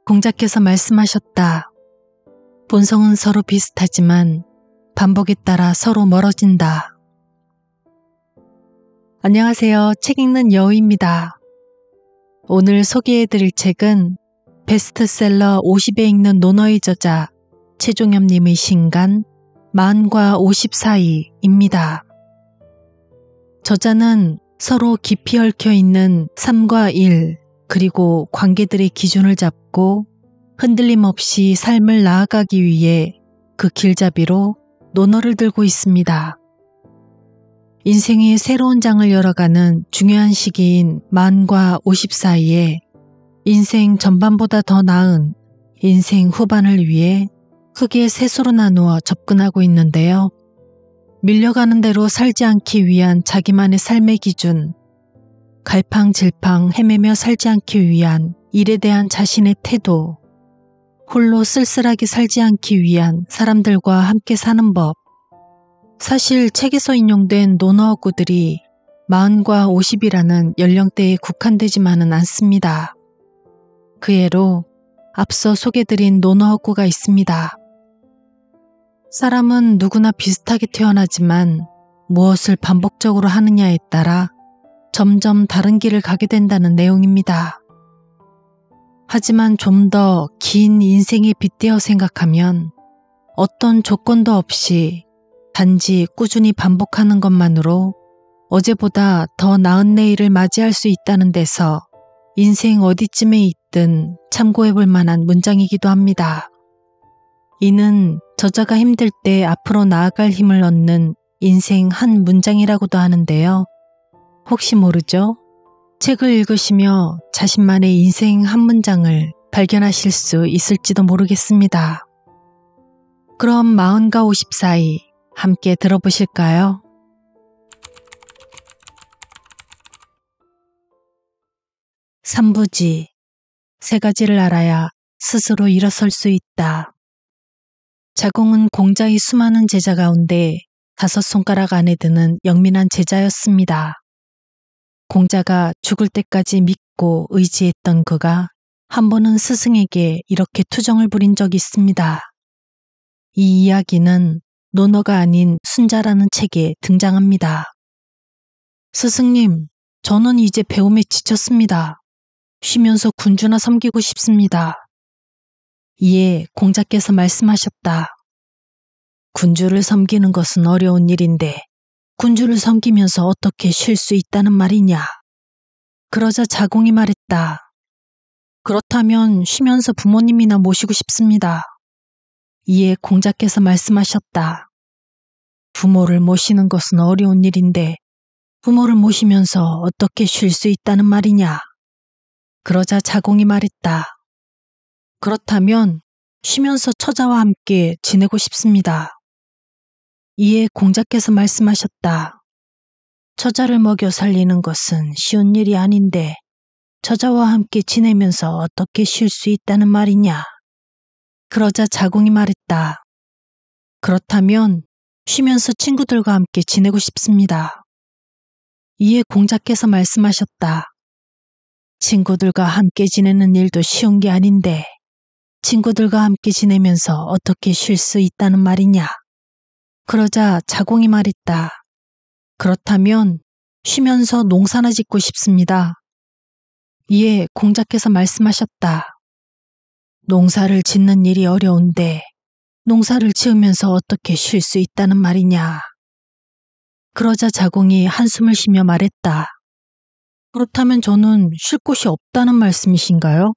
공자께서 말씀하셨다. 본성은 서로 비슷하지만 반복에 따라 서로 멀어진다. 안녕하세요. 책 읽는 여우입니다. 오늘 소개해드릴 책은 베스트셀러 50에 읽는 논어의 저자 최종엽님의 신간 40과 50 사이입니다. 저자는 서로 깊이 얽혀있는 3과 1 그리고 관계들의 기준을 잡고 흔들림 없이 삶을 나아가기 위해 그 길잡이로 논어를 들고 있습니다. 인생의 새로운 장을 열어가는 중요한 시기인 40과 50 사이에 인생 전반보다 더 나은 인생 후반을 위해 크게 셋으로 나누어 접근하고 있는데요. 밀려가는 대로 살지 않기 위한 자기만의 삶의 기준, 갈팡질팡 헤매며 살지 않기 위한 일에 대한 자신의 태도, 홀로 쓸쓸하게 살지 않기 위한 사람들과 함께 사는 법. 사실 책에서 인용된 논어구들이 40과 50이라는 연령대에 국한되지만은 않습니다. 그 예로 앞서 소개드린 논어구가 있습니다. 사람은 누구나 비슷하게 태어나지만 무엇을 반복적으로 하느냐에 따라 점점 다른 길을 가게 된다는 내용입니다. 하지만 좀 더 긴 인생에 빗대어 생각하면 어떤 조건도 없이 단지 꾸준히 반복하는 것만으로 어제보다 더 나은 내일을 맞이할 수 있다는 데서 인생 어디쯤에 있든 참고해 볼 만한 문장이기도 합니다. 이는 저자가 힘들 때 앞으로 나아갈 힘을 얻는 인생 한 문장이라고도 하는데요. 혹시 모르죠? 책을 읽으시며 자신만의 인생 한 문장을 발견하실 수 있을지도 모르겠습니다. 그럼 40과 50 사이 함께 들어보실까요? 삼부지, 세 가지를 알아야 스스로 일어설 수 있다. 자공은 공자의 수많은 제자 가운데 5손가락 안에 드는 영민한 제자였습니다. 공자가 죽을 때까지 믿고 의지했던 그가 한 번은 스승에게 이렇게 투정을 부린 적이 있습니다. 이 이야기는 논어가 아닌 순자라는 책에 등장합니다. 스승님, 저는 이제 배움에 지쳤습니다. 쉬면서 군주나 섬기고 싶습니다. 이에 공자께서 말씀하셨다. 군주를 섬기는 것은 어려운 일인데 군주를 섬기면서 어떻게 쉴 수 있다는 말이냐. 그러자 자공이 말했다. 그렇다면 쉬면서 부모님이나 모시고 싶습니다. 이에 공자께서 말씀하셨다. 부모를 모시는 것은 어려운 일인데 부모를 모시면서 어떻게 쉴 수 있다는 말이냐. 그러자 자공이 말했다. 그렇다면 쉬면서 처자와 함께 지내고 싶습니다. 이에 공자께서 말씀하셨다. 처자를 먹여 살리는 것은 쉬운 일이 아닌데 처자와 함께 지내면서 어떻게 쉴 수 있다는 말이냐. 그러자 자공이 말했다. 그렇다면 쉬면서 친구들과 함께 지내고 싶습니다. 이에 공자께서 말씀하셨다. 친구들과 함께 지내는 일도 쉬운 게 아닌데 친구들과 함께 지내면서 어떻게 쉴 수 있다는 말이냐. 그러자 자공이 말했다. 그렇다면 쉬면서 농사나 짓고 싶습니다. 이에 공자께서 말씀하셨다. 농사를 짓는 일이 어려운데 농사를 지으면서 어떻게 쉴 수 있다는 말이냐. 그러자 자공이 한숨을 쉬며 말했다. 그렇다면 저는 쉴 곳이 없다는 말씀이신가요?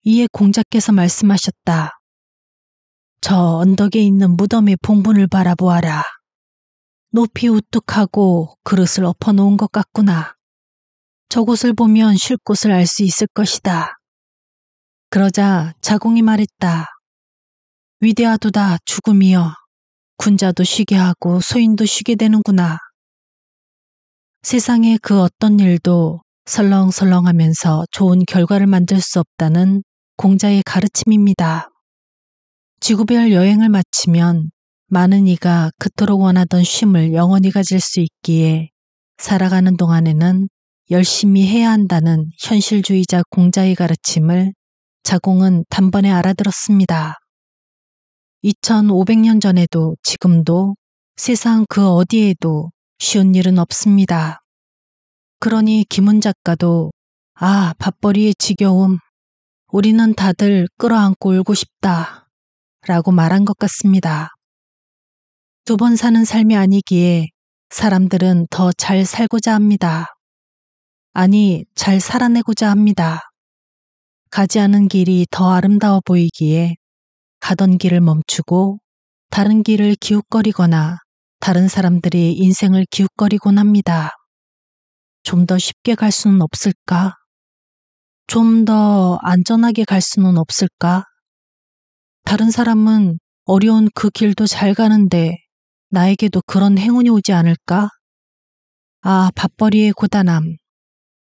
이에 공자께서 말씀하셨다. 저 언덕에 있는 무덤의 봉분을 바라보아라. 높이 우뚝하고 그릇을 엎어놓은 것 같구나. 저곳을 보면 쉴 곳을 알 수 있을 것이다. 그러자 자공이 말했다. 위대하도다 죽음이여. 군자도 쉬게 하고 소인도 쉬게 되는구나. 세상의 그 어떤 일도 설렁설렁하면서 좋은 결과를 만들 수 없다는 공자의 가르침입니다. 지구별 여행을 마치면 많은 이가 그토록 원하던 쉼을 영원히 가질 수 있기에 살아가는 동안에는 열심히 해야 한다는 현실주의자 공자의 가르침을 자공은 단번에 알아들었습니다. 2500년 전에도 지금도 세상 그 어디에도 쉬운 일은 없습니다. 그러니 김훈 작가도 아, 밥벌이의 지겨움. 우리는 다들 끌어안고 울고 싶다. 라고 말한 것 같습니다. 두 번 사는 삶이 아니기에 사람들은 더 잘 살고자 합니다. 아니, 잘 살아내고자 합니다. 가지 않은 길이 더 아름다워 보이기에 가던 길을 멈추고 다른 길을 기웃거리거나 다른 사람들이 인생을 기웃거리곤 합니다. 좀 더 쉽게 갈 수는 없을까? 좀 더 안전하게 갈 수는 없을까? 다른 사람은 어려운 그 길도 잘 가는데 나에게도 그런 행운이 오지 않을까? 아, 밥벌이의 고단함.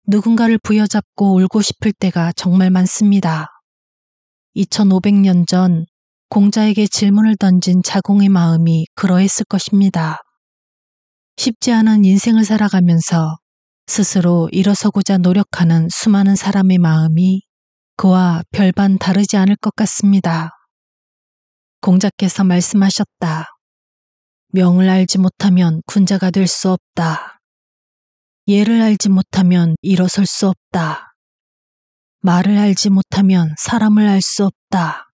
누군가를 부여잡고 울고 싶을 때가 정말 많습니다. 2500년 전 공자에게 질문을 던진 자공의 마음이 그러했을 것입니다. 쉽지 않은 인생을 살아가면서 스스로 일어서고자 노력하는 수많은 사람의 마음이 그와 별반 다르지 않을 것 같습니다. 공자께서 말씀하셨다. 명을 알지 못하면 군자가 될 수 없다. 예를 알지 못하면 일어설 수 없다. 말을 알지 못하면 사람을 알 수 없다.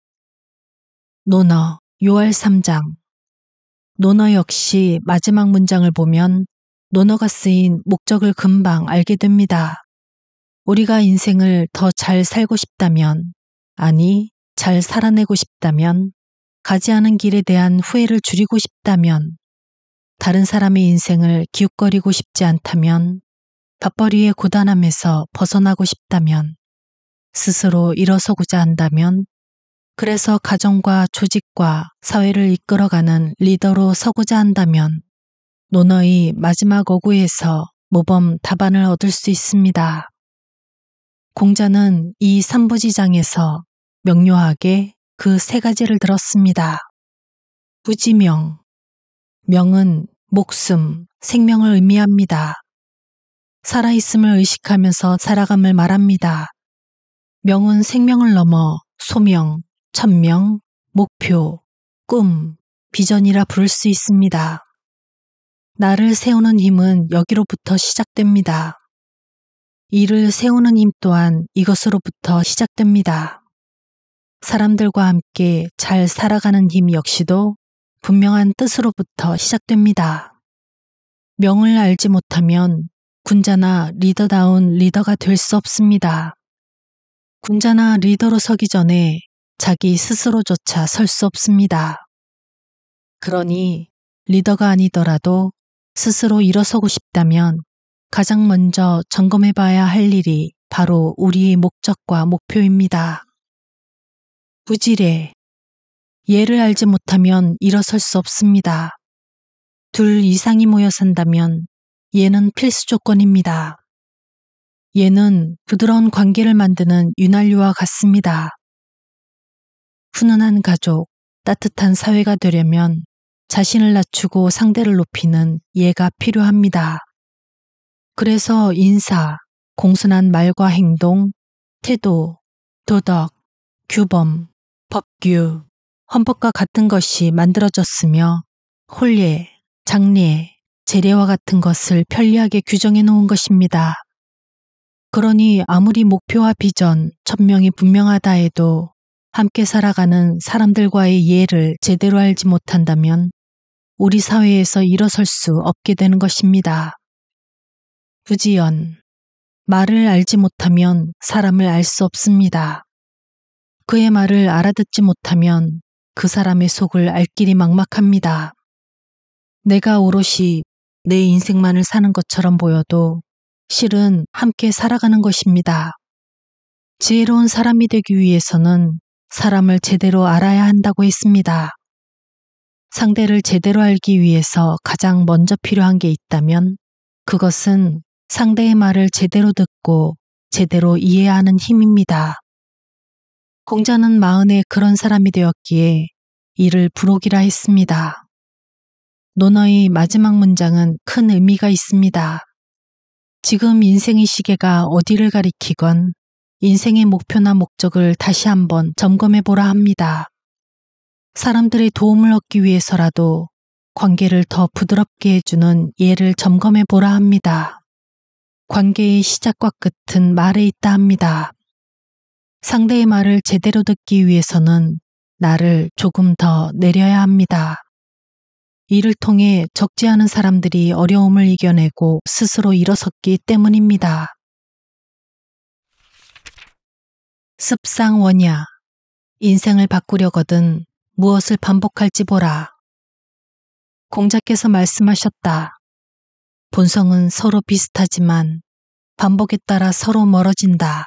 논어 요할 3장. 논어 역시 마지막 문장을 보면 논어가 쓰인 목적을 금방 알게 됩니다. 우리가 인생을 더 잘 살고 싶다면, 아니, 잘 살아내고 싶다면, 가지 않은 길에 대한 후회를 줄이고 싶다면, 다른 사람의 인생을 기웃거리고 싶지 않다면, 밥벌이의 고단함에서 벗어나고 싶다면, 스스로 일어서고자 한다면, 그래서 가정과 조직과 사회를 이끌어가는 리더로 서고자 한다면, 논어의 마지막 어구에서 모범 답안을 얻을 수 있습니다. 공자는 이 삼부지장에서 명료하게 그 세 가지를 들었습니다. 부지명. 명은 목숨, 생명을 의미합니다. 살아있음을 의식하면서 살아감을 말합니다. 명은 생명을 넘어 소명, 천명, 목표, 꿈, 비전이라 부를 수 있습니다. 나를 세우는 힘은 여기로부터 시작됩니다. 이를 세우는 힘 또한 이것으로부터 시작됩니다. 사람들과 함께 잘 살아가는 힘 역시도 분명한 뜻으로부터 시작됩니다. 명을 알지 못하면 군자나 리더다운 리더가 될 수 없습니다. 군자나 리더로 서기 전에 자기 스스로조차 설 수 없습니다. 그러니 리더가 아니더라도 스스로 일어서고 싶다면 가장 먼저 점검해 봐야 할 일이 바로 우리의 목적과 목표입니다. 부지례. 예를 알지 못하면 일어설 수 없습니다. 둘 이상이 모여 산다면 예는 필수 조건입니다. 예는 부드러운 관계를 만드는 윤활유와 같습니다. 훈훈한 가족, 따뜻한 사회가 되려면 자신을 낮추고 상대를 높이는 예가 필요합니다. 그래서 인사, 공손한 말과 행동, 태도, 도덕, 규범, 법규, 헌법과 같은 것이 만들어졌으며 혼례, 장례, 제례와 같은 것을 편리하게 규정해 놓은 것입니다. 그러니 아무리 목표와 비전, 천명이 분명하다 해도 함께 살아가는 사람들과의 예를 제대로 알지 못한다면 우리 사회에서 일어설 수 없게 되는 것입니다. 부지연. 말을 알지 못하면 사람을 알 수 없습니다. 그의 말을 알아듣지 못하면 그 사람의 속을 알 길이 막막합니다. 내가 오롯이 내 인생만을 사는 것처럼 보여도 실은 함께 살아가는 것입니다. 지혜로운 사람이 되기 위해서는 사람을 제대로 알아야 한다고 했습니다. 상대를 제대로 알기 위해서 가장 먼저 필요한 게 있다면 그것은 상대의 말을 제대로 듣고 제대로 이해하는 힘입니다. 공자는 마흔에 그런 사람이 되었기에 이를 부록이라 했습니다. 논어의 마지막 문장은 큰 의미가 있습니다. 지금 인생의 시계가 어디를 가리키건 인생의 목표나 목적을 다시 한번 점검해 보라 합니다. 사람들의 도움을 얻기 위해서라도 관계를 더 부드럽게 해주는 예를 점검해 보라 합니다. 관계의 시작과 끝은 말에 있다 합니다. 상대의 말을 제대로 듣기 위해서는 나를 조금 더 내려야 합니다. 이를 통해 적지 않은 사람들이 어려움을 이겨내고 스스로 일어섰기 때문입니다. 습상원야. 인생을 바꾸려거든 무엇을 반복할지 보라. 공자께서 말씀하셨다. 본성은 서로 비슷하지만 반복에 따라 서로 멀어진다.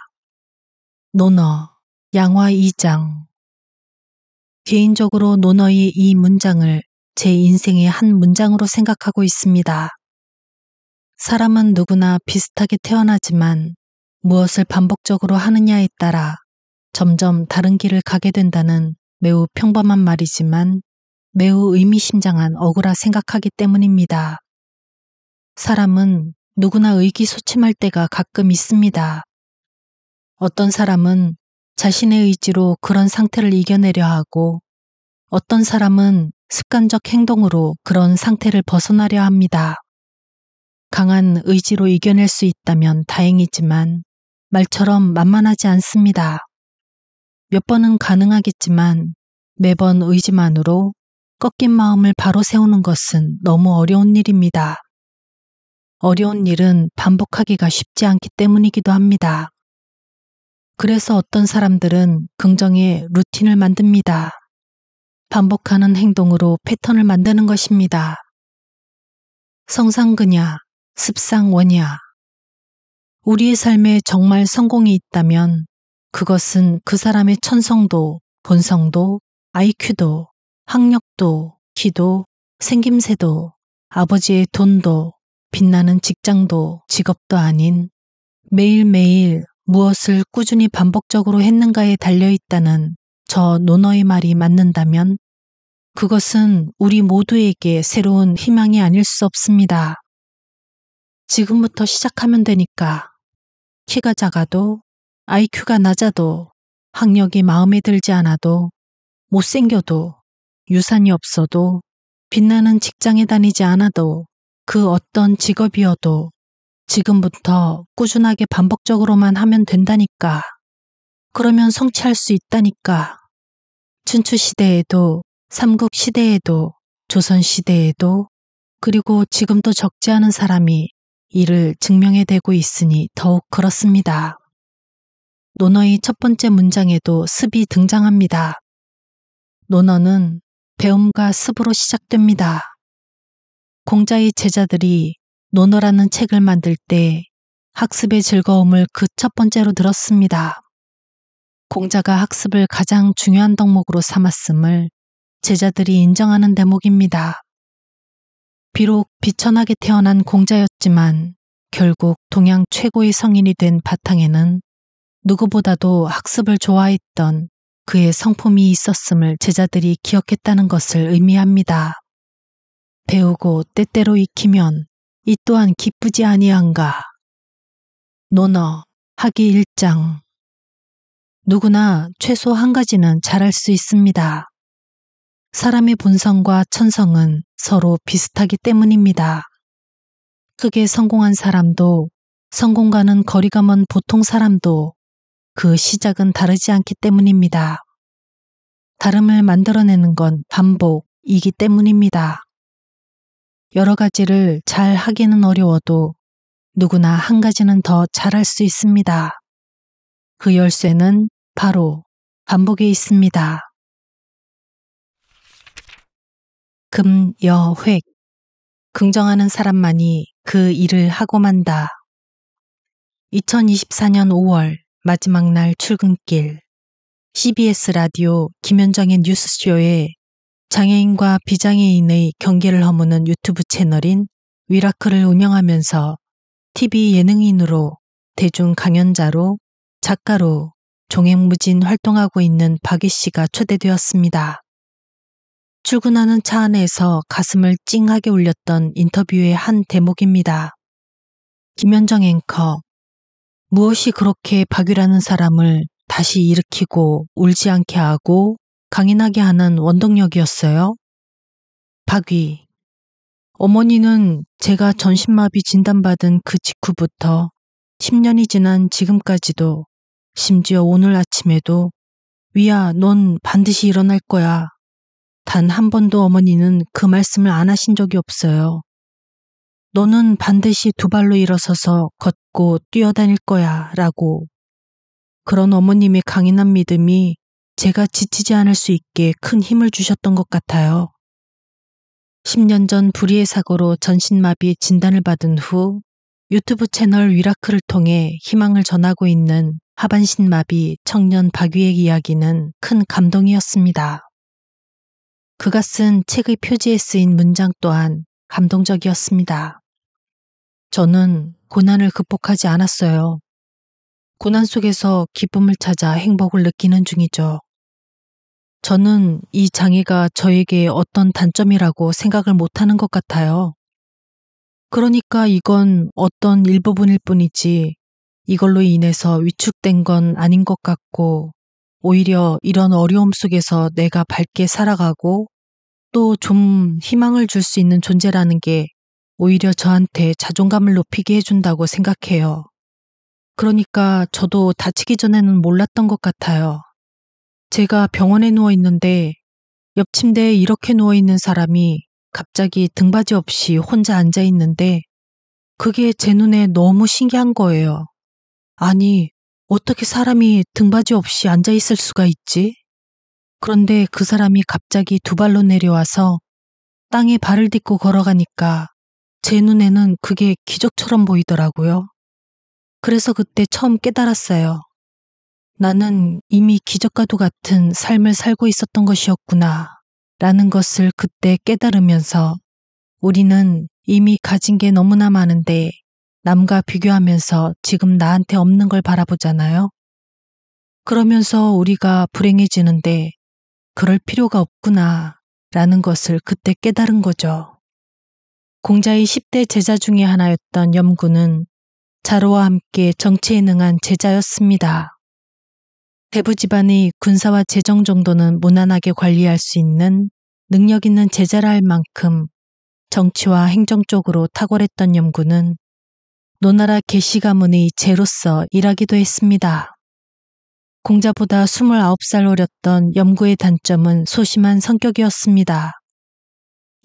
논어, 양화 2장. 개인적으로 논어의 이 문장을 제 인생의 한 문장으로 생각하고 있습니다. 사람은 누구나 비슷하게 태어나지만 무엇을 반복적으로 하느냐에 따라 점점 다른 길을 가게 된다는 매우 평범한 말이지만 매우 의미심장한 어구라 생각하기 때문입니다. 사람은 누구나 의기소침할 때가 가끔 있습니다. 어떤 사람은 자신의 의지로 그런 상태를 이겨내려 하고 어떤 사람은 습관적 행동으로 그런 상태를 벗어나려 합니다. 강한 의지로 이겨낼 수 있다면 다행이지만 말처럼 만만하지 않습니다. 몇 번은 가능하겠지만 매번 의지만으로 꺾인 마음을 바로 세우는 것은 너무 어려운 일입니다. 어려운 일은 반복하기가 쉽지 않기 때문이기도 합니다. 그래서 어떤 사람들은 긍정의 루틴을 만듭니다. 반복하는 행동으로 패턴을 만드는 것입니다. 성상근야, 습상원야. 우리의 삶에 정말 성공이 있다면 그것은 그 사람의 천성도, 본성도, IQ도, 학력도, 기도, 생김새도, 아버지의 돈도, 빛나는 직장도, 직업도 아닌 매일매일 무엇을 꾸준히 반복적으로 했는가에 달려있다는 저 논어의 말이 맞는다면 그것은 우리 모두에게 새로운 희망이 아닐 수 없습니다. 지금부터 시작하면 되니까 키가 작아도 IQ가 낮아도 학력이 마음에 들지 않아도 못생겨도 유산이 없어도 빛나는 직장에 다니지 않아도 그 어떤 직업이어도 지금부터 꾸준하게 반복적으로만 하면 된다니까. 그러면 성취할 수 있다니까. 춘추시대에도 삼국시대에도 조선시대에도 그리고 지금도 적지 않은 사람이 이를 증명해대고 있으니 더욱 그렇습니다. 논어의 첫 번째 문장에도 습이 등장합니다. 논어는 배움과 습으로 시작됩니다. 공자의 제자들이 논어라는 책을 만들 때 학습의 즐거움을 그 첫 번째로 들었습니다. 공자가 학습을 가장 중요한 덕목으로 삼았음을 제자들이 인정하는 대목입니다. 비록 비천하게 태어난 공자였지만 결국 동양 최고의 성인이 된 바탕에는 누구보다도 학습을 좋아했던 그의 성품이 있었음을 제자들이 기억했다는 것을 의미합니다. 배우고 때때로 익히면 이 또한 기쁘지 아니한가. 논어 하기 1장. 누구나 최소 한 가지는 잘할 수 있습니다. 사람의 본성과 천성은 서로 비슷하기 때문입니다. 크게 성공한 사람도 성공과는 거리가 먼 보통 사람도 그 시작은 다르지 않기 때문입니다. 다름을 만들어내는 건 반복이기 때문입니다. 여러 가지를 잘 하기는 어려워도 누구나 한 가지는 더 잘할 수 있습니다. 그 열쇠는 바로 반복에 있습니다. 금여획. 긍정하는 사람만이 그 일을 하고 만다. 2024년 5월 마지막 날 출근길. CBS 라디오 김현정의 뉴스쇼에 장애인과 비장애인의 경계를 허무는 유튜브 채널인 위라클을 운영하면서 TV 예능인으로 대중 강연자로 작가로 종횡무진 활동하고 있는 박희 씨가 초대되었습니다. 출근하는 차 안에서 가슴을 찡하게 울렸던 인터뷰의 한 대목입니다. 김현정 앵커. 무엇이 그렇게 박유라는 사람을 다시 일으키고 울지 않게 하고 강인하게 하는 원동력이었어요? 박위. 어머니는 제가 전신마비 진단받은 그 직후부터 10년이 지난 지금까지도 심지어 오늘 아침에도 위야, 넌 반드시 일어날 거야. 단 한 번도 어머니는 그 말씀을 안 하신 적이 없어요. 너는 반드시 두 발로 일어서서 걷고 뛰어다닐 거야 라고. 그런 어머님의 강인한 믿음이 제가 지치지 않을 수 있게 큰 힘을 주셨던 것 같아요. 10년 전 불의의 사고로 전신마비 진단을 받은 후 유튜브 채널 위라클을 통해 희망을 전하고 있는 하반신마비 청년 박위의 이야기는 큰 감동이었습니다. 그가 쓴 책의 표지에 쓰인 문장 또한 감동적이었습니다. 저는 고난을 극복하지 않았어요. 고난 속에서 기쁨을 찾아 행복을 느끼는 중이죠. 저는 이 장애가 저에게 어떤 단점이라고 생각을 못하는 것 같아요. 그러니까 이건 어떤 일부분일 뿐이지 이걸로 인해서 위축된 건 아닌 것 같고 오히려 이런 어려움 속에서 내가 밝게 살아가고 또 좀 희망을 줄 수 있는 존재라는 게 오히려 저한테 자존감을 높이게 해준다고 생각해요. 그러니까 저도 다치기 전에는 몰랐던 것 같아요. 제가 병원에 누워 있는데 옆 침대에 이렇게 누워 있는 사람이 갑자기 등받이 없이 혼자 앉아 있는데 그게 제 눈에 너무 신기한 거예요. 아니, 어떻게 사람이 등받이 없이 앉아 있을 수가 있지? 그런데 그 사람이 갑자기 두 발로 내려와서 땅에 발을 딛고 걸어가니까 제 눈에는 그게 기적처럼 보이더라고요. 그래서 그때 처음 깨달았어요. 나는 이미 기적과도 같은 삶을 살고 있었던 것이었구나 라는 것을 그때 깨달으면서 우리는 이미 가진 게 너무나 많은데 남과 비교하면서 지금 나한테 없는 걸 바라보잖아요. 그러면서 우리가 불행해지는데 그럴 필요가 없구나 라는 것을 그때 깨달은 거죠. 공자의 10대 제자 중에 하나였던 염구는 자로와 함께 정치에 능한 제자였습니다. 대부 집안의 군사와 재정 정도는 무난하게 관리할 수 있는 능력 있는 제자라 할 만큼 정치와 행정 쪽으로 탁월했던 염구는 노나라 계시 가문의 제로서 일하기도 했습니다. 공자보다 29살 어렸던 염구의 단점은 소심한 성격이었습니다.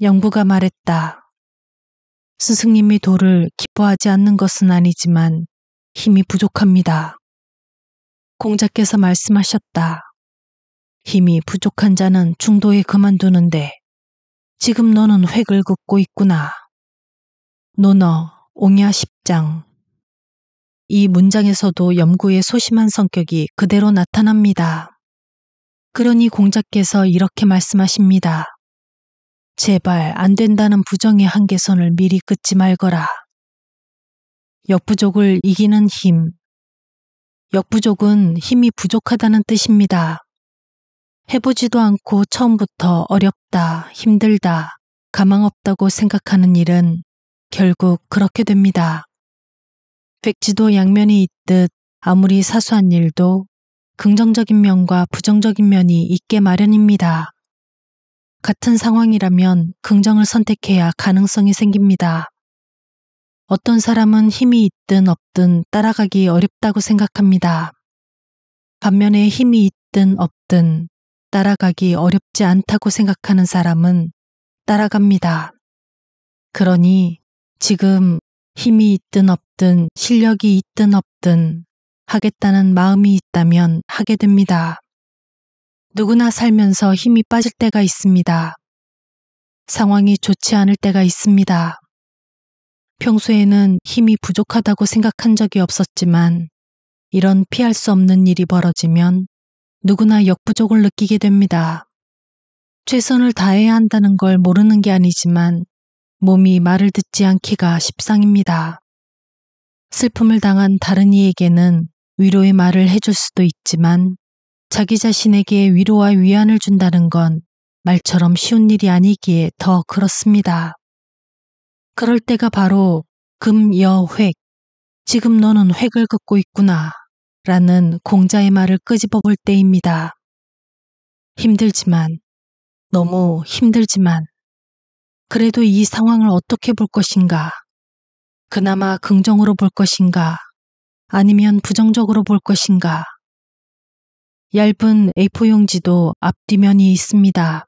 염구가 말했다. 스승님이 도를 기뻐하지 않는 것은 아니지만 힘이 부족합니다. 공자께서 말씀하셨다. 힘이 부족한 자는 중도에 그만두는데 지금 너는 획을 긋고 있구나. 논어 옹야 10장. 이 문장에서도 염구의 소심한 성격이 그대로 나타납니다. 그러니 공자께서 이렇게 말씀하십니다. 제발 안 된다는 부정의 한계선을 미리 긋지 말거라. 역부족을 이기는 힘. 역부족은 힘이 부족하다는 뜻입니다. 해보지도 않고 처음부터 어렵다, 힘들다, 가망 없다고 생각하는 일은 결국 그렇게 됩니다. 백지도 양면이 있듯 아무리 사소한 일도 긍정적인 면과 부정적인 면이 있게 마련입니다. 같은 상황이라면 긍정을 선택해야 가능성이 생깁니다. 어떤 사람은 힘이 있든 없든 따라가기 어렵다고 생각합니다. 반면에 힘이 있든 없든 따라가기 어렵지 않다고 생각하는 사람은 따라갑니다. 그러니 지금 힘이 있든 없든 실력이 있든 없든 하겠다는 마음이 있다면 하게 됩니다. 누구나 살면서 힘이 빠질 때가 있습니다. 상황이 좋지 않을 때가 있습니다. 평소에는 힘이 부족하다고 생각한 적이 없었지만 이런 피할 수 없는 일이 벌어지면 누구나 역부족을 느끼게 됩니다. 최선을 다해야 한다는 걸 모르는 게 아니지만 몸이 말을 듣지 않기가 십상입니다. 슬픔을 당한 다른 이에게는 위로의 말을 해줄 수도 있지만 자기 자신에게 위로와 위안을 준다는 건 말처럼 쉬운 일이 아니기에 더 그렇습니다. 그럴 때가 바로 금여획, 지금 너는 획을 긋고 있구나 라는 공자의 말을 끄집어 볼 때입니다. 힘들지만, 너무 힘들지만, 그래도 이 상황을 어떻게 볼 것인가? 그나마 긍정으로 볼 것인가? 아니면 부정적으로 볼 것인가? 얇은 A4 용지도 앞뒤면이 있습니다.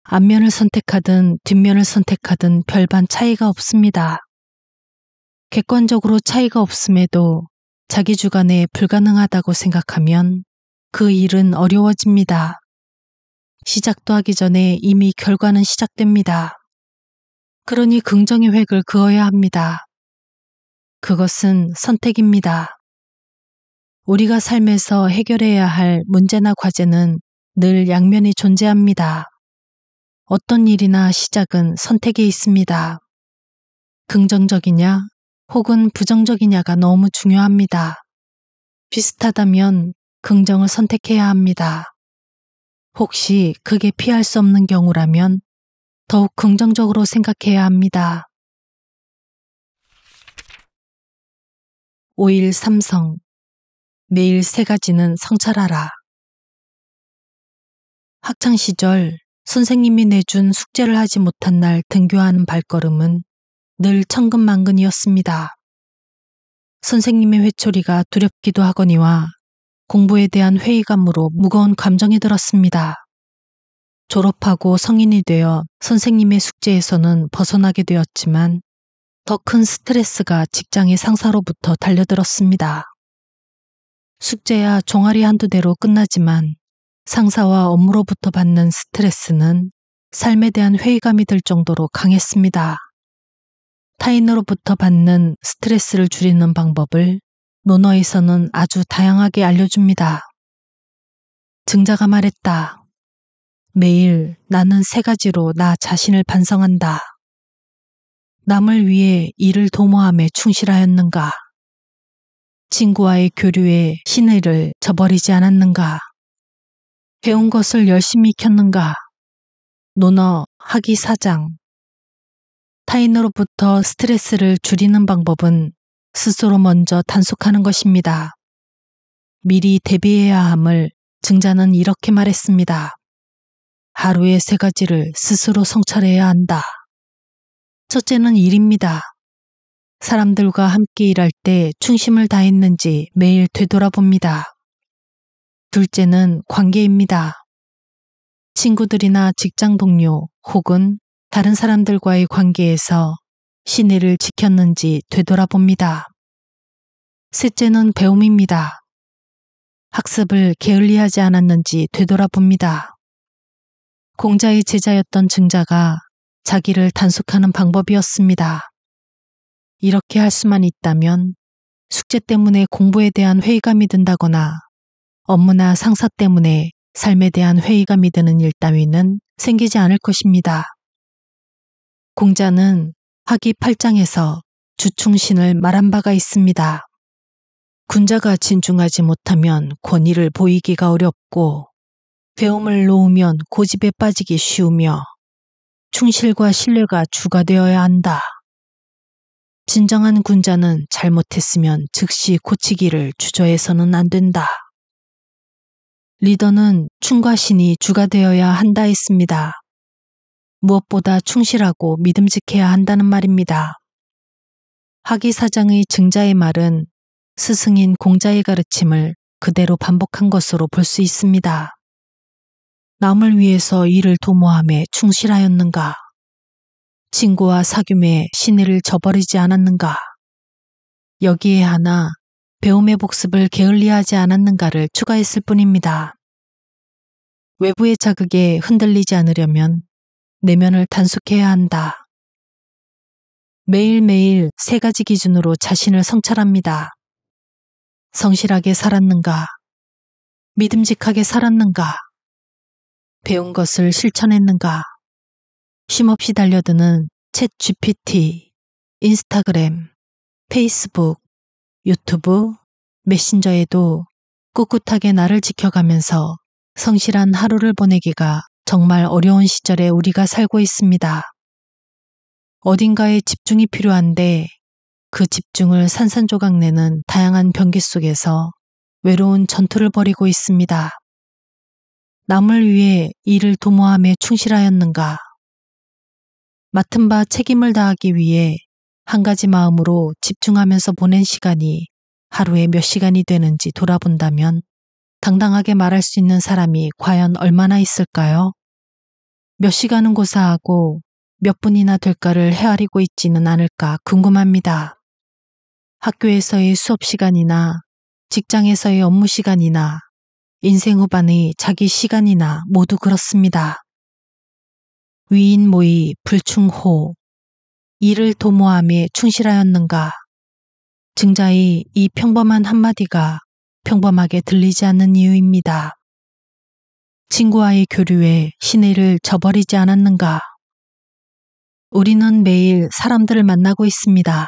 앞면을 선택하든 뒷면을 선택하든 별반 차이가 없습니다. 객관적으로 차이가 없음에도 자기 주관에 불가능하다고 생각하면 그 일은 어려워집니다. 시작도 하기 전에 이미 결과는 시작됩니다. 그러니 긍정의 획을 그어야 합니다. 그것은 선택입니다. 우리가 삶에서 해결해야 할 문제나 과제는 늘 양면이 존재합니다. 어떤 일이나 시작은 선택에 있습니다. 긍정적이냐 혹은 부정적이냐가 너무 중요합니다. 비슷하다면 긍정을 선택해야 합니다. 혹시 그게 피할 수 없는 경우라면 더욱 긍정적으로 생각해야 합니다. 5일 삼성. 매일 3가지는 성찰하라. 학창시절 선생님이 내준 숙제를 하지 못한 날 등교하는 발걸음은 늘 천근만근이었습니다. 선생님의 회초리가 두렵기도 하거니와 공부에 대한 회의감으로 무거운 감정이 들었습니다. 졸업하고 성인이 되어 선생님의 숙제에서는 벗어나게 되었지만 더 큰 스트레스가 직장의 상사로부터 달려들었습니다. 숙제야 종아리 한두 대로 끝나지만 상사와 업무로부터 받는 스트레스는 삶에 대한 회의감이 들 정도로 강했습니다. 타인으로부터 받는 스트레스를 줄이는 방법을 논어에서는 아주 다양하게 알려줍니다. 증자가 말했다. 매일 나는 3가지로 나 자신을 반성한다. 남을 위해 일을 도모함에 충실하였는가? 친구와의 교류에 신의를 저버리지 않았는가? 배운 것을 열심히 익혔는가? 논어 하기 4장. 타인으로부터 스트레스를 줄이는 방법은 스스로 먼저 단속하는 것입니다. 미리 대비해야 함을 증자는 이렇게 말했습니다. 하루에 3가지를 스스로 성찰해야 한다. 첫째는 일입니다. 사람들과 함께 일할 때 충심을 다했는지 매일 되돌아봅니다. 둘째는 관계입니다. 친구들이나 직장 동료 혹은 다른 사람들과의 관계에서 신의를 지켰는지 되돌아봅니다. 셋째는 배움입니다. 학습을 게을리하지 않았는지 되돌아봅니다. 공자의 제자였던 증자가 자기를 단속하는 방법이었습니다. 이렇게 할 수만 있다면 숙제 때문에 공부에 대한 회의감이 든다거나 업무나 상사 때문에 삶에 대한 회의감이 드는 일 따위는 생기지 않을 것입니다. 공자는 학위 8장에서 주충신을 말한 바가 있습니다. 군자가 진중하지 못하면 권위를 보이기가 어렵고 배움을 놓으면 고집에 빠지기 쉬우며 충실과 신뢰가 주가 되어야 한다. 진정한 군자는 잘못했으면 즉시 고치기를 주저해서는 안 된다. 리더는 충과 신이 주가 되어야 한다 했습니다. 무엇보다 충실하고 믿음직해야 한다는 말입니다. 학위사장의 증자의 말은 스승인 공자의 가르침을 그대로 반복한 것으로 볼 수 있습니다. 남을 위해서 일을 도모함에 충실하였는가? 친구와 사귐에 신의를 저버리지 않았는가? 여기에 하나 배움의 복습을 게을리하지 않았는가를 추가했을 뿐입니다. 외부의 자극에 흔들리지 않으려면 내면을 단속해야 한다. 매일매일 3가지 기준으로 자신을 성찰합니다. 성실하게 살았는가? 믿음직하게 살았는가? 배운 것을 실천했는가? 쉼없이 달려드는 챗 GPT, 인스타그램, 페이스북, 유튜브, 메신저에도 꿋꿋하게 나를 지켜가면서 성실한 하루를 보내기가 정말 어려운 시절에 우리가 살고 있습니다. 어딘가에 집중이 필요한데 그 집중을 산산조각 내는 다양한 병기 속에서 외로운 전투를 벌이고 있습니다. 남을 위해 일을 도모함에 충실하였는가? 맡은 바 책임을 다하기 위해 한 가지 마음으로 집중하면서 보낸 시간이 하루에 몇 시간이 되는지 돌아본다면 당당하게 말할 수 있는 사람이 과연 얼마나 있을까요? 몇 시간은 고사하고 몇 분이나 될까를 헤아리고 있지는 않을까 궁금합니다. 학교에서의 수업 시간이나 직장에서의 업무 시간이나 인생 후반의 자기 시간이나 모두 그렇습니다. 위인 모의 불충호 일을 도모함에 충실하였는가? 증자의 이 평범한 한마디가 평범하게 들리지 않는 이유입니다. 친구와의 교류에 신의를 저버리지 않았는가? 우리는 매일 사람들을 만나고 있습니다.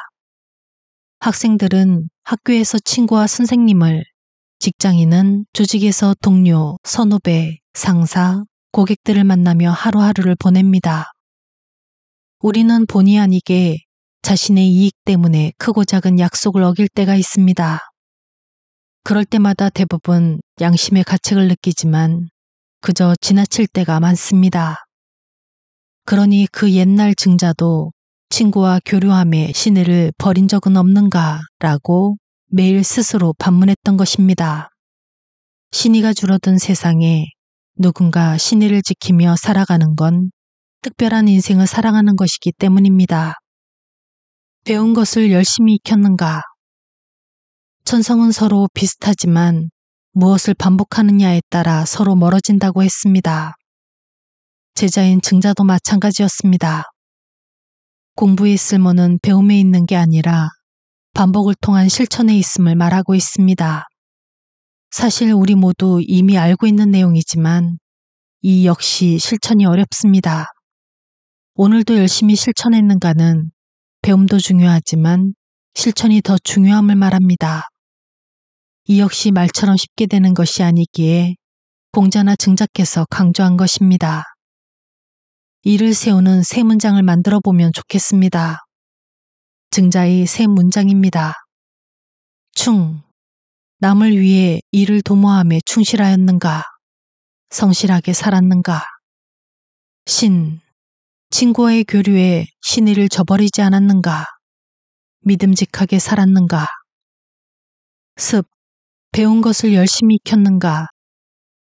학생들은 학교에서 친구와 선생님을, 직장인은 조직에서 동료, 선후배, 상사, 고객들을 만나며 하루하루를 보냅니다. 우리는 본의 아니게 자신의 이익 때문에 크고 작은 약속을 어길 때가 있습니다. 그럴 때마다 대부분 양심의 가책을 느끼지만 그저 지나칠 때가 많습니다. 그러니 그 옛날 증자도 친구와 교류함에 신의를 버린 적은 없는가라고 매일 스스로 반문했던 것입니다. 신의가 줄어든 세상에 누군가 신의를 지키며 살아가는 건 특별한 인생을 살아가는 것이기 때문입니다. 배운 것을 열심히 익혔는가? 천성은 서로 비슷하지만 무엇을 반복하느냐에 따라 서로 멀어진다고 했습니다. 제자인 증자도 마찬가지였습니다. 공부의 쓸모는 배움에 있는 게 아니라 반복을 통한 실천에 있음을 말하고 있습니다. 사실 우리 모두 이미 알고 있는 내용이지만 이 역시 실천이 어렵습니다. 오늘도 열심히 실천했는가는 배움도 중요하지만 실천이 더 중요함을 말합니다. 이 역시 말처럼 쉽게 되는 것이 아니기에 공자나 증자께서 강조한 것입니다. 이를 세우는 세 문장을 만들어 보면 좋겠습니다. 증자의 세 문장입니다. 충, 남을 위해 일을 도모함에 충실하였는가? 성실하게 살았는가? 신, 친구와의 교류에 신의를 저버리지 않았는가? 믿음직하게 살았는가? 습, 배운 것을 열심히 익혔는가?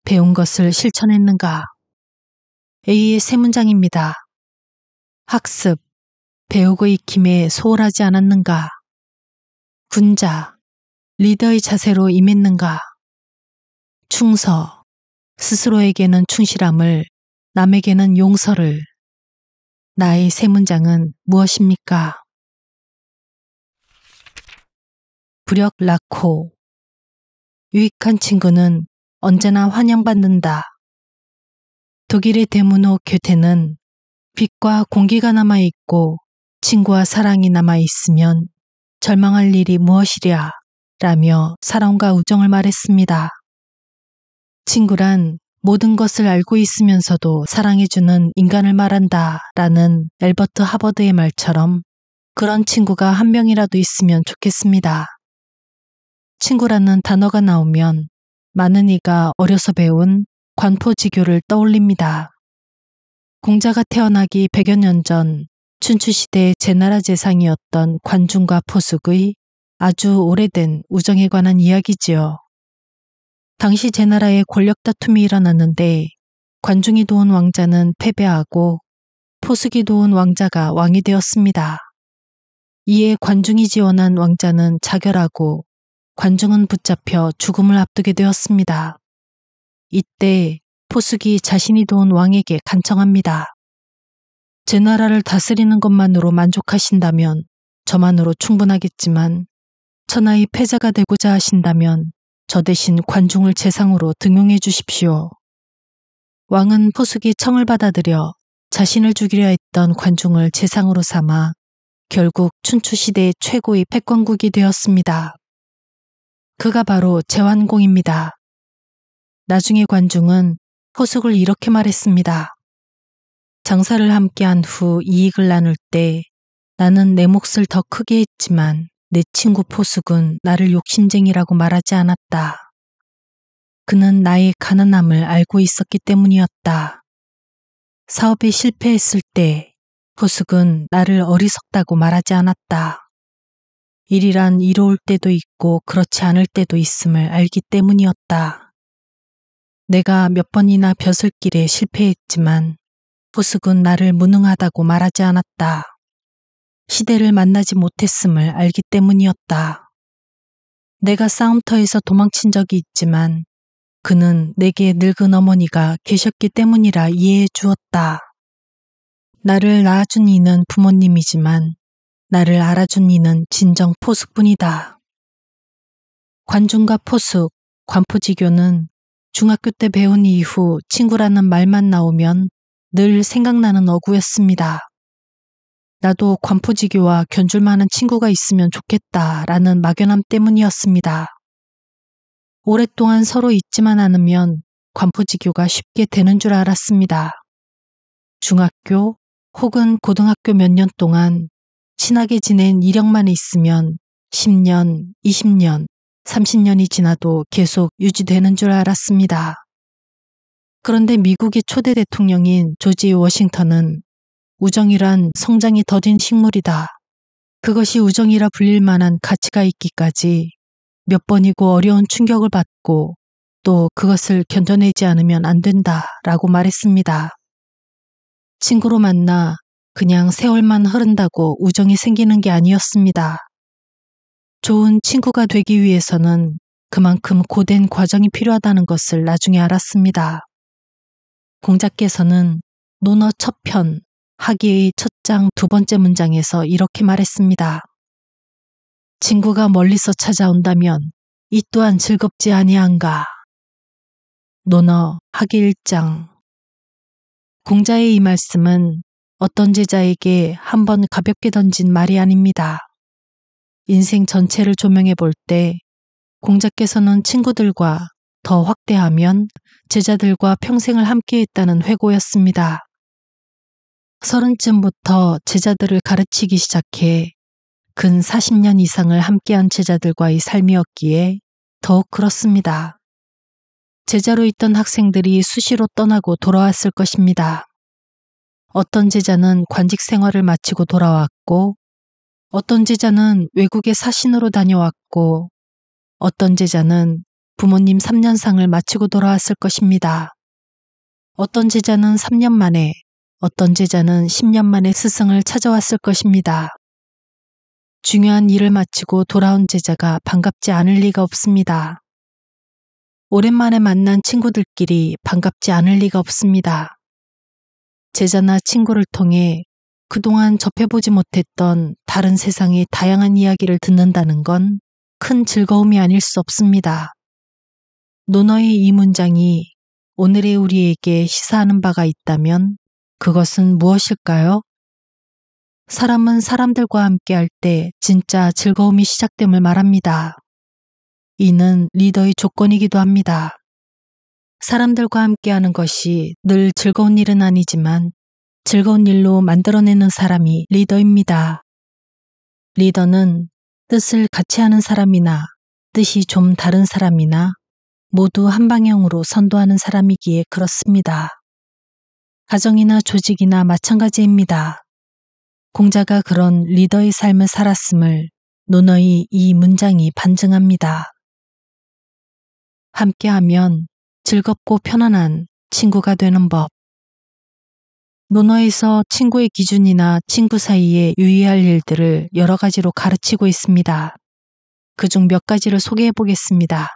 배운 것을 실천했는가? A의 세 문장입니다. 학습, 배우고 익힘에 소홀하지 않았는가? 군자, 리더의 자세로 임했는가? 충서, 스스로에게는 충실함을, 남에게는 용서를. 나의 세 문장은 무엇입니까? 불역락호. 유익한 친구는 언제나 환영받는다. 독일의 대문호 교테는 빛과 공기가 남아있고 친구와 사랑이 남아있으면 절망할 일이 무엇이랴 라며 사랑과 우정을 말했습니다. 친구란 모든 것을 알고 있으면서도 사랑해주는 인간을 말한다 라는 엘버트 하버드의 말처럼 그런 친구가 한 명이라도 있으면 좋겠습니다. 친구라는 단어가 나오면 많은 이가 어려서 배운 관포지교를 떠올립니다. 공자가 태어나기 100여 년 전 춘추시대의 제나라 제상이었던 관중과 포숙의 아주 오래된 우정에 관한 이야기지요. 당시 제나라에 권력 다툼이 일어났는데 관중이 도운 왕자는 패배하고 포숙이 도운 왕자가 왕이 되었습니다. 이에 관중이 지원한 왕자는 자결하고 관중은 붙잡혀 죽음을 앞두게 되었습니다. 이때 포숙이 자신이 도운 왕에게 간청합니다. 제 나라를 다스리는 것만으로 만족하신다면 저만으로 충분하겠지만 천하의 패자가 되고자 하신다면 저 대신 관중을 제상으로 등용해 주십시오. 왕은 포숙이 청을 받아들여 자신을 죽이려 했던 관중을 제상으로 삼아 결국 춘추시대의 최고의 패권국이 되었습니다. 그가 바로 제환공입니다. 나중에 관중은 포숙을 이렇게 말했습니다. 장사를 함께한 후 이익을 나눌 때 나는 내 몫을 더 크게 했지만 내 친구 포숙은 나를 욕심쟁이라고 말하지 않았다. 그는 나의 가난함을 알고 있었기 때문이었다. 사업에 실패했을 때 포숙은 나를 어리석다고 말하지 않았다. 일이란 이로울 때도 있고 그렇지 않을 때도 있음을 알기 때문이었다. 내가 몇 번이나 벼슬길에 실패했지만 포숙은 나를 무능하다고 말하지 않았다. 시대를 만나지 못했음을 알기 때문이었다. 내가 싸움터에서 도망친 적이 있지만 그는 내게 늙은 어머니가 계셨기 때문이라 이해해 주었다. 나를 낳아준 이는 부모님이지만 나를 알아준 이는 진정 포숙뿐이다. 관중과 포숙, 관포지교는 중학교 때 배운 이후 친구라는 말만 나오면 늘 생각나는 어구였습니다. 나도 관포지교와 견줄만한 친구가 있으면 좋겠다라는 막연함 때문이었습니다. 오랫동안 서로 잊지만 않으면 관포지교가 쉽게 되는 줄 알았습니다. 중학교 혹은 고등학교 몇 년 동안 친하게 지낸 이력만 있으면 10년, 20년, 30년이 지나도 계속 유지되는 줄 알았습니다. 그런데 미국의 초대 대통령인 조지 워싱턴은 우정이란 성장이 더딘 식물이다. 그것이 우정이라 불릴 만한 가치가 있기까지 몇 번이고 어려운 충격을 받고 또 그것을 견뎌내지 않으면 안 된다라고 말했습니다. 친구로 만나 그냥 세월만 흐른다고 우정이 생기는 게 아니었습니다. 좋은 친구가 되기 위해서는 그만큼 고된 과정이 필요하다는 것을 나중에 알았습니다. 공자께서는 논어 첫 편, 하기의 첫 장 두 번째 문장에서 이렇게 말했습니다. 친구가 멀리서 찾아온다면 이 또한 즐겁지 아니한가. 논어 하기 1장. 공자의 이 말씀은 어떤 제자에게 한번 가볍게 던진 말이 아닙니다. 인생 전체를 조명해 볼 때 공자께서는 친구들과 더 확대하면 제자들과 평생을 함께했다는 회고였습니다. 30쯤부터 제자들을 가르치기 시작해 근 40년 이상을 함께한 제자들과의 삶이었기에 더욱 그렇습니다. 제자로 있던 학생들이 수시로 떠나고 돌아왔을 것입니다. 어떤 제자는 관직 생활을 마치고 돌아왔고, 어떤 제자는 외국에 사신으로 다녀왔고, 어떤 제자는 부모님 3년상을 마치고 돌아왔을 것입니다. 어떤 제자는 3년 만에, 어떤 제자는 10년 만에 스승을 찾아왔을 것입니다. 중요한 일을 마치고 돌아온 제자가 반갑지 않을 리가 없습니다. 오랜만에 만난 친구들끼리 반갑지 않을 리가 없습니다. 제자나 친구를 통해 그동안 접해보지 못했던 다른 세상의 다양한 이야기를 듣는다는 건 큰 즐거움이 아닐 수 없습니다. 논어의 이 문장이 오늘의 우리에게 시사하는 바가 있다면 그것은 무엇일까요? 사람은 사람들과 함께 할 때 진짜 즐거움이 시작됨을 말합니다. 이는 리더의 조건이기도 합니다. 사람들과 함께하는 것이 늘 즐거운 일은 아니지만 즐거운 일로 만들어내는 사람이 리더입니다. 리더는 뜻을 같이 하는 사람이나 뜻이 좀 다른 사람이나 모두 한 방향으로 선도하는 사람이기에 그렇습니다. 가정이나 조직이나 마찬가지입니다. 공자가 그런 리더의 삶을 살았음을 논어의 이 문장이 반증합니다. 함께하면 즐겁고 편안한 친구가 되는 법. 논어에서 친구의 기준이나 친구 사이에 유의할 일들을 여러 가지로 가르치고 있습니다. 그중 몇 가지를 소개해 보겠습니다.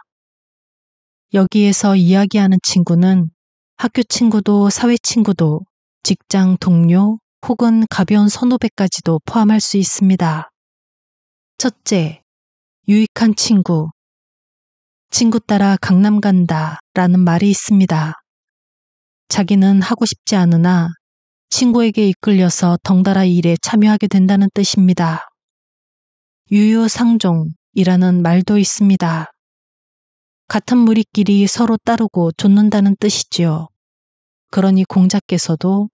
여기에서 이야기하는 친구는 학교 친구도 사회 친구도 직장 동료 혹은 가벼운 선후배까지도 포함할 수 있습니다. 첫째, 유익한 친구. 친구 따라 강남 간다 라는 말이 있습니다. 자기는 하고 싶지 않으나 친구에게 이끌려서 덩달아 일에 참여하게 된다는 뜻입니다. 유유상종이라는 말도 있습니다. 같은 무리끼리 서로 따르고 좇는다는 뜻이지요. 그러니 공자께서도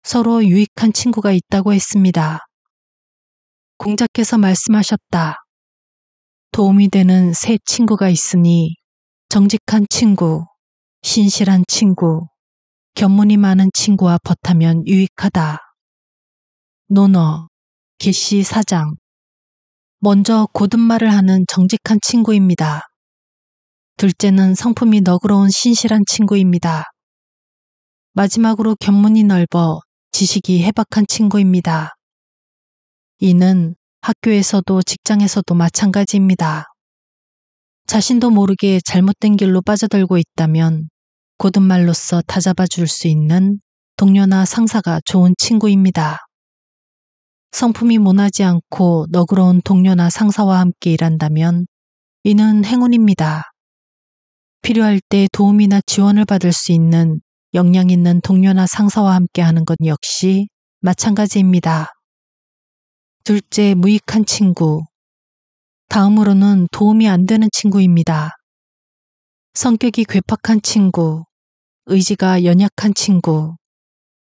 서로 유익한 친구가 있다고 했습니다. 공자께서 말씀하셨다. 도움이 되는 새 친구가 있으니 정직한 친구, 신실한 친구, 견문이 많은 친구와 벗하면 유익하다. 논어, 계시 4장. 먼저 고든 말을 하는 정직한 친구입니다. 둘째는 성품이 너그러운 신실한 친구입니다. 마지막으로 견문이 넓어 지식이 해박한 친구입니다. 이는 학교에서도 직장에서도 마찬가지입니다. 자신도 모르게 잘못된 길로 빠져들고 있다면 고든 말로써 다잡아 줄 수 있는 동료나 상사가 좋은 친구입니다. 성품이 모나지 않고 너그러운 동료나 상사와 함께 일한다면 이는 행운입니다. 필요할 때 도움이나 지원을 받을 수 있는 역량 있는 동료나 상사와 함께 하는 것 역시 마찬가지입니다. 둘째, 무익한 친구. 다음으로는 도움이 안 되는 친구입니다. 성격이 괴팍한 친구, 의지가 연약한 친구,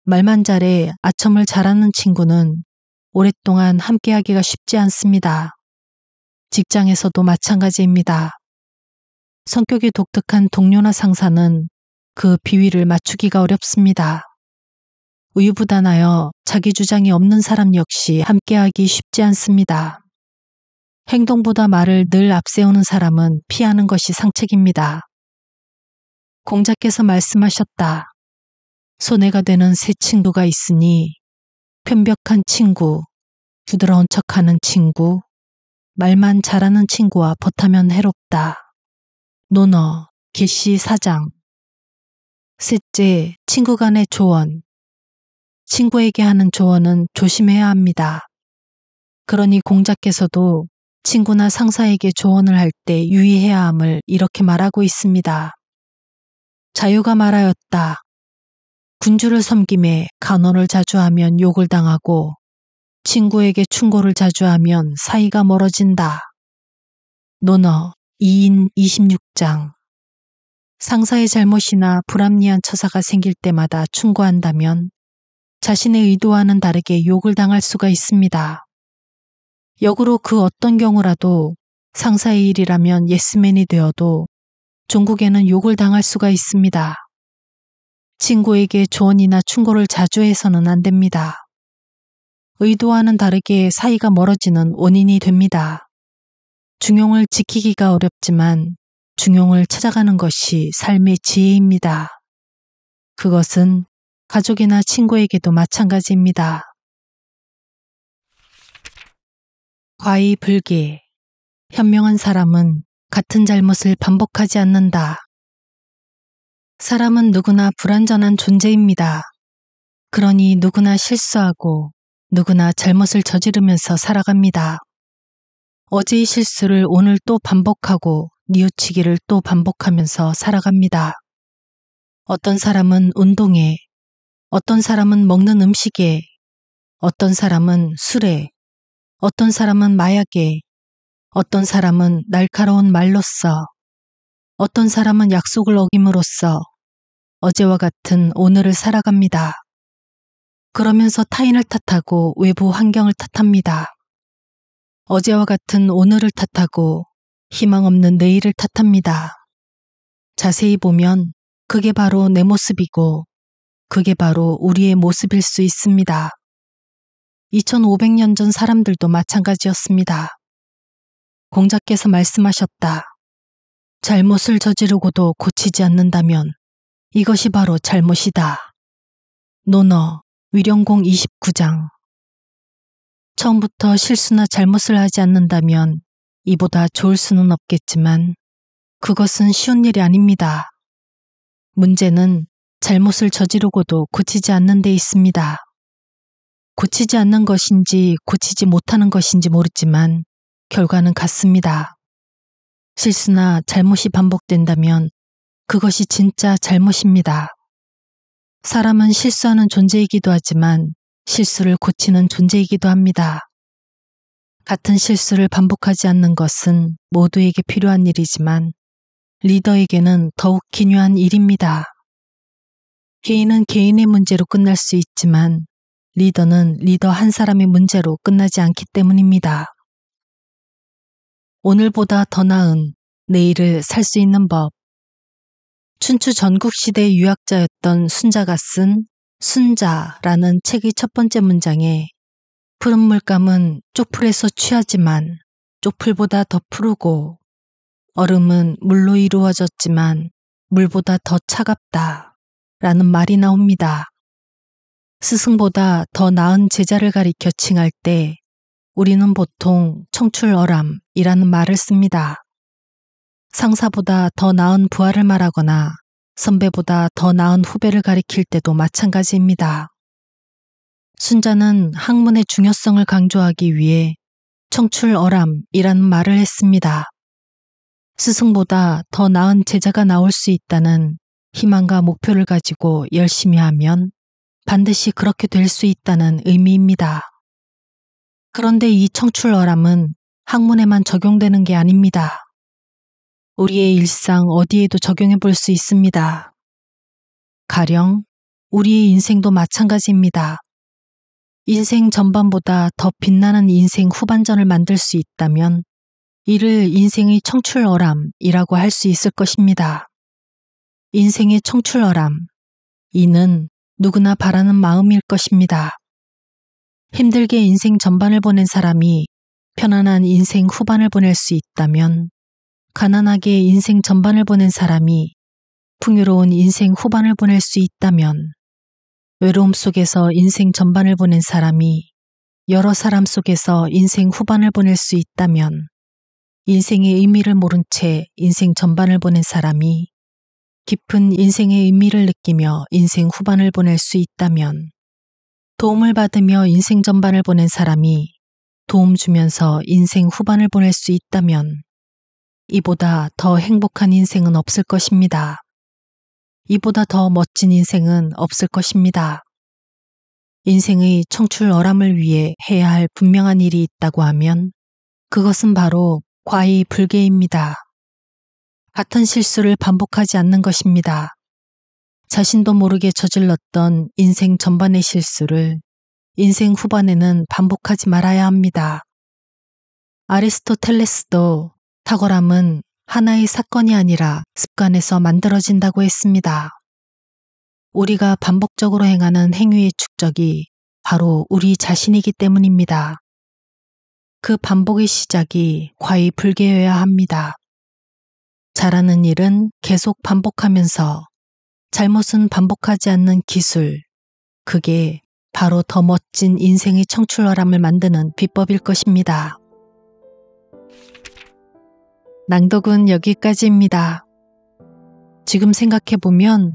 말만 잘해 아첨을 잘하는 친구는 오랫동안 함께하기가 쉽지 않습니다. 직장에서도 마찬가지입니다. 성격이 독특한 동료나 상사는 그 비위를 맞추기가 어렵습니다. 우유부단하여 자기 주장이 없는 사람 역시 함께하기 쉽지 않습니다. 행동보다 말을 늘 앞세우는 사람은 피하는 것이 상책입니다. 공자께서 말씀하셨다. 손해가 되는 새 친구가 있으니 편벽한 친구, 부드러운 척하는 친구, 말만 잘하는 친구와 벗하면 해롭다. 논어, 계시 4장. 셋째, 친구 간의 조언. 친구에게 하는 조언은 조심해야 합니다. 그러니 공자께서도 친구나 상사에게 조언을 할 때 유의해야 함을 이렇게 말하고 있습니다. 자유가 말하였다. 군주를 섬김에 간언을 자주 하면 욕을 당하고 친구에게 충고를 자주 하면 사이가 멀어진다. 논어 2인 26장. 상사의 잘못이나 불합리한 처사가 생길 때마다 충고한다면 자신의 의도와는 다르게 욕을 당할 수가 있습니다. 역으로 그 어떤 경우라도 상사의 일이라면 예스맨이 되어도 종국에는 욕을 당할 수가 있습니다. 친구에게 조언이나 충고를 자주 해서는 안 됩니다. 의도와는 다르게 사이가 멀어지는 원인이 됩니다. 중용을 지키기가 어렵지만 중용을 찾아가는 것이 삶의 지혜입니다. 그것은 가족이나 친구에게도 마찬가지입니다. 과의불개. 현명한 사람은 같은 잘못을 반복하지 않는다. 사람은 누구나 불완전한 존재입니다. 그러니 누구나 실수하고 누구나 잘못을 저지르면서 살아갑니다. 어제의 실수를 오늘 또 반복하고 뉘우치기를 또 반복하면서 살아갑니다. 어떤 사람은 운동에, 어떤 사람은 먹는 음식에, 어떤 사람은 술에, 어떤 사람은 마약에, 어떤 사람은 날카로운 말로써, 어떤 사람은 약속을 어김으로써 어제와 같은 오늘을 살아갑니다. 그러면서 타인을 탓하고 외부 환경을 탓합니다. 어제와 같은 오늘을 탓하고 희망 없는 내일을 탓합니다. 자세히 보면 그게 바로 내 모습이고 그게 바로 우리의 모습일 수 있습니다. 2500년 전 사람들도 마찬가지였습니다. 공자께서 말씀하셨다. 잘못을 저지르고도 고치지 않는다면 이것이 바로 잘못이다. 논어, 위령공 29장. 처음부터 실수나 잘못을 하지 않는다면 이보다 좋을 수는 없겠지만 그것은 쉬운 일이 아닙니다. 문제는 잘못을 저지르고도 고치지 않는 데 있습니다. 고치지 않는 것인지 고치지 못하는 것인지 모르지만 결과는 같습니다. 실수나 잘못이 반복된다면 그것이 진짜 잘못입니다. 사람은 실수하는 존재이기도 하지만 실수를 고치는 존재이기도 합니다. 같은 실수를 반복하지 않는 것은 모두에게 필요한 일이지만 리더에게는 더욱 기묘한 일입니다. 개인은 개인의 문제로 끝날 수 있지만 리더는 리더 한 사람의 문제로 끝나지 않기 때문입니다. 오늘보다 더 나은 내일을 살 수 있는 법. 춘추 전국시대 유학자였던 순자가 쓴 순자라는 책의 첫 번째 문장에 푸른 물감은 쪽풀에서 취하지만 쪽풀보다 더 푸르고 얼음은 물로 이루어졌지만 물보다 더 차갑다 라는 말이 나옵니다. 스승보다 더 나은 제자를 가리켜 칭할 때 우리는 보통 청출어람이라는 말을 씁니다. 상사보다 더 나은 부하를 말하거나 선배보다 더 나은 후배를 가리킬 때도 마찬가지입니다. 순자는 학문의 중요성을 강조하기 위해 청출어람이라는 말을 했습니다. 스승보다 더 나은 제자가 나올 수 있다는 희망과 목표를 가지고 열심히 하면 반드시 그렇게 될 수 있다는 의미입니다. 그런데 이 청출어람은 학문에만 적용되는 게 아닙니다. 우리의 일상 어디에도 적용해 볼 수 있습니다. 가령 우리의 인생도 마찬가지입니다. 인생 전반보다 더 빛나는 인생 후반전을 만들 수 있다면 이를 인생의 청출어람이라고 할 수 있을 것입니다. 인생의 청출어람, 이는 누구나 바라는 마음일 것입니다. 힘들게 인생 전반을 보낸 사람이 편안한 인생 후반을 보낼 수 있다면 가난하게 인생 전반을 보낸 사람이 풍요로운 인생 후반을 보낼 수 있다면 외로움 속에서 인생 전반을 보낸 사람이 여러 사람 속에서 인생 후반을 보낼 수 있다면 인생의 의미를 모른 채 인생 전반을 보낸 사람이 깊은 인생의 의미를 느끼며 인생 후반을 보낼 수 있다면 도움을 받으며 인생 전반을 보낸 사람이 도움 주면서 인생 후반을 보낼 수 있다면 이보다 더 행복한 인생은 없을 것입니다. 이보다 더 멋진 인생은 없을 것입니다. 인생의 청출어람을 위해 해야 할 분명한 일이 있다고 하면 그것은 바로 과의불개입니다. 같은 실수를 반복하지 않는 것입니다. 자신도 모르게 저질렀던 인생 전반의 실수를 인생 후반에는 반복하지 말아야 합니다. 아리스토텔레스도 탁월함은 하나의 사건이 아니라 습관에서 만들어진다고 했습니다. 우리가 반복적으로 행하는 행위의 축적이 바로 우리 자신이기 때문입니다. 그 반복의 시작이 과의불개여야 합니다. 잘하는 일은 계속 반복하면서 잘못은 반복하지 않는 기술, 그게 바로 더 멋진 인생의 청출어람을 만드는 비법일 것입니다. 낭독은 여기까지입니다. 지금 생각해보면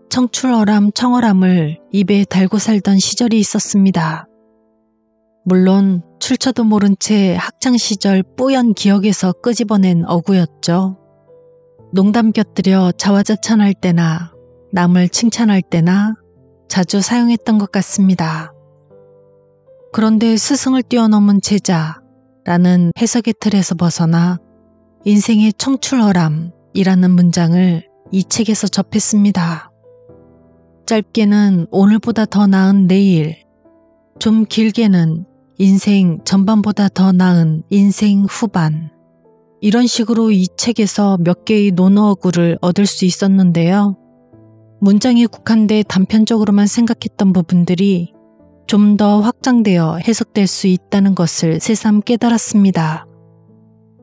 청출어람, 청어람을 입에 달고 살던 시절이 있었습니다. 물론 출처도 모른 채 학창시절 뿌연 기억에서 끄집어낸 어구였죠. 농담 곁들여 자화자찬할 때나 남을 칭찬할 때나 자주 사용했던 것 같습니다. 그런데 스승을 뛰어넘은 제자라는 해석의 틀에서 벗어나 인생의 청출어람이라는 문장을 이 책에서 접했습니다. 짧게는 오늘보다 더 나은 내일, 좀 길게는 인생 전반보다 더 나은 인생 후반, 이런 식으로 이 책에서 몇 개의 논어구를 얻을 수 있었는데요. 문장에 국한돼 단편적으로만 생각했던 부분들이 좀 더 확장되어 해석될 수 있다는 것을 새삼 깨달았습니다.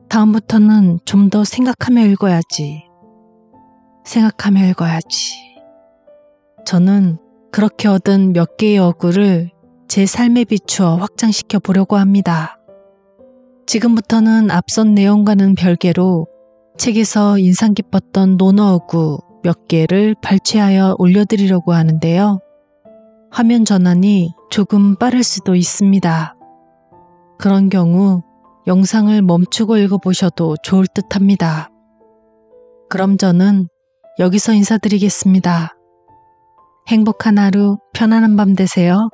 다음부터는 좀 더 생각하며 읽어야지. 저는 그렇게 얻은 몇 개의 어구를 제 삶에 비추어 확장시켜 보려고 합니다. 지금부터는 앞선 내용과는 별개로 책에서 인상 깊었던 논어어구 몇 개를 발췌하여 올려드리려고 하는데요. 화면 전환이 조금 빠를 수도 있습니다. 그런 경우 영상을 멈추고 읽어보셔도 좋을 듯 합니다. 그럼 저는 여기서 인사드리겠습니다. 행복한 하루, 편안한 밤 되세요.